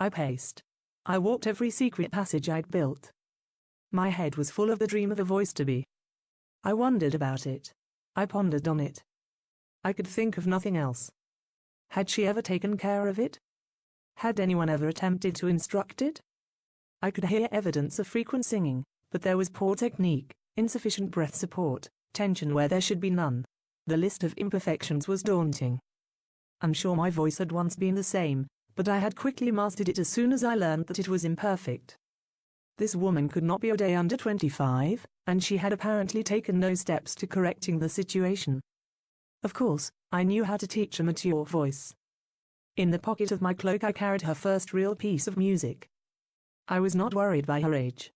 I paced. I walked every secret passage I'd built. My head was full of the dream of a voice to be. I wondered about it. I pondered on it. I could think of nothing else. Had she ever taken care of it? Had anyone ever attempted to instruct it? I could hear evidence of frequent singing, but there was poor technique, insufficient breath support, tension where there should be none. The list of imperfections was daunting. I'm sure my voice had once been the same, but I had quickly mastered it as soon as I learned that it was imperfect. This woman could not be a day under 25, and she had apparently taken no steps to correcting the situation. Of course, I knew how to teach a mature voice. In the pocket of my cloak I carried her first real piece of music. I was not worried by her age.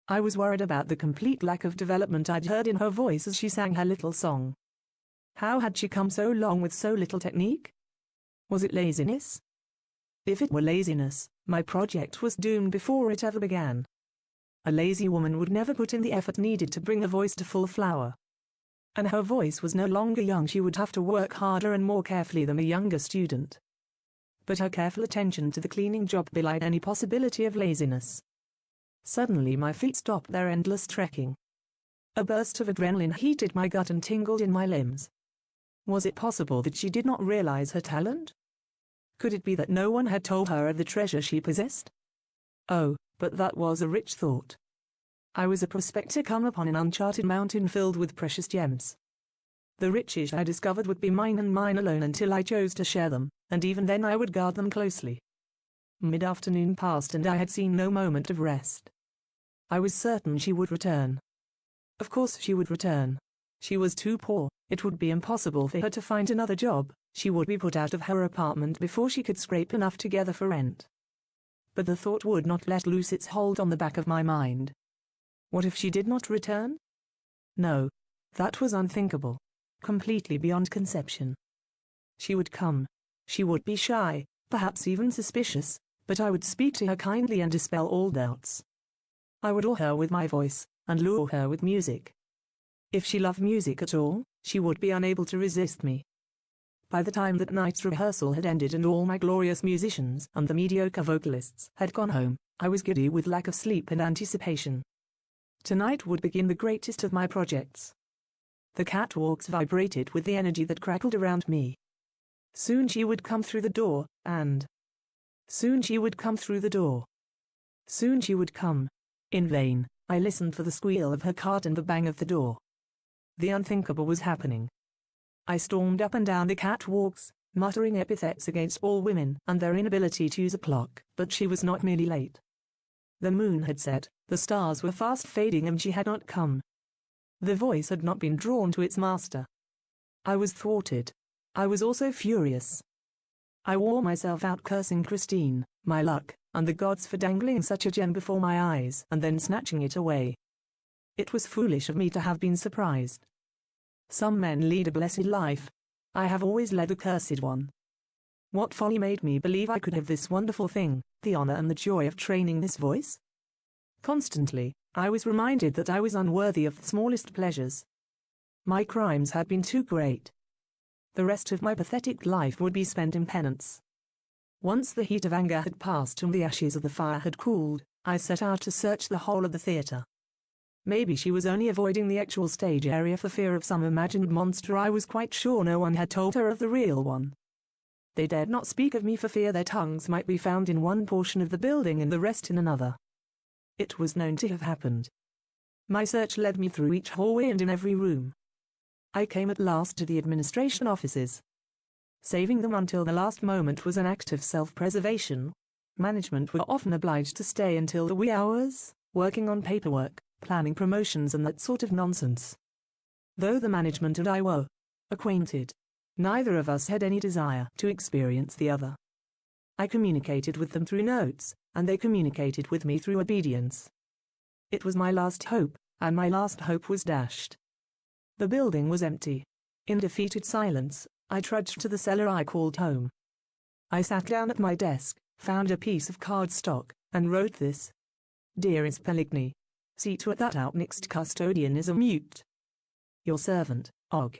I was worried about the complete lack of development I'd heard in her voice as she sang her little song. How had she come so long with so little technique? Was it laziness? If it were laziness, my project was doomed before it ever began. A lazy woman would never put in the effort needed to bring a voice to full flower. And her voice was no longer young, she would have to work harder and more carefully than a younger student. But her careful attention to the cleaning job belied any possibility of laziness. Suddenly my feet stopped their endless trekking. A burst of adrenaline heated my gut and tingled in my limbs. Was it possible that she did not realize her talent? Could it be that no one had told her of the treasure she possessed? Oh, but that was a rich thought. I was a prospector come upon an uncharted mountain filled with precious gems. The riches I discovered would be mine and mine alone until I chose to share them, and even then I would guard them closely. Mid-afternoon passed and I had seen no moment of rest. I was certain she would return. Of course she would return. She was too poor, it would be impossible for her to find another job, she would be put out of her apartment before she could scrape enough together for rent. But the thought would not let loose its hold on the back of my mind. What if she did not return? No, that was unthinkable, completely beyond conception. She would come. She would be shy, perhaps even suspicious, but I would speak to her kindly and dispel all doubts. I would awe her with my voice, and lure her with music. If she loved music at all, she would be unable to resist me. By the time that night's rehearsal had ended and all my glorious musicians and the mediocre vocalists had gone home, I was giddy with lack of sleep and anticipation. Tonight would begin the greatest of my projects. The catwalks vibrated with the energy that crackled around me. Soon she would come through the door, and soon she would come through the door. Soon she would come. In vain, I listened for the squeal of her cart and the bang of the door. The unthinkable was happening. I stormed up and down the catwalks, muttering epithets against all women and their inability to use a clock, but she was not merely late. The moon had set, the stars were fast fading and she had not come. The voice had not been drawn to its master. I was thwarted. I was also furious. I wore myself out cursing Christine, my luck, and the gods for dangling such a gem before my eyes and then snatching it away. It was foolish of me to have been surprised. Some men lead a blessed life. I have always led a cursed one. What folly made me believe I could have this wonderful thing, the honor and the joy of training this voice? Constantly, I was reminded that I was unworthy of the smallest pleasures. My crimes had been too great. The rest of my pathetic life would be spent in penance. Once the heat of anger had passed and the ashes of the fire had cooled, I set out to search the whole of the theater. Maybe she was only avoiding the actual stage area for fear of some imagined monster. I was quite sure no one had told her of the real one. They dared not speak of me for fear their tongues might be found in one portion of the building and the rest in another. It was known to have happened. My search led me through each hallway and in every room. I came at last to the administration offices. Saving them until the last moment was an act of self-preservation. Management were often obliged to stay until the wee hours, working on paperwork, planning promotions and that sort of nonsense. Though the management and I were acquainted, neither of us had any desire to experience the other. I communicated with them through notes, and they communicated with me through obedience. It was my last hope, and my last hope was dashed. The building was empty. In defeated silence, I trudged to the cellar I called home. I sat down at my desk, found a piece of cardstock, and wrote this. Dearest Peligny, see to it that our next custodian is a mute. Your servant, Og.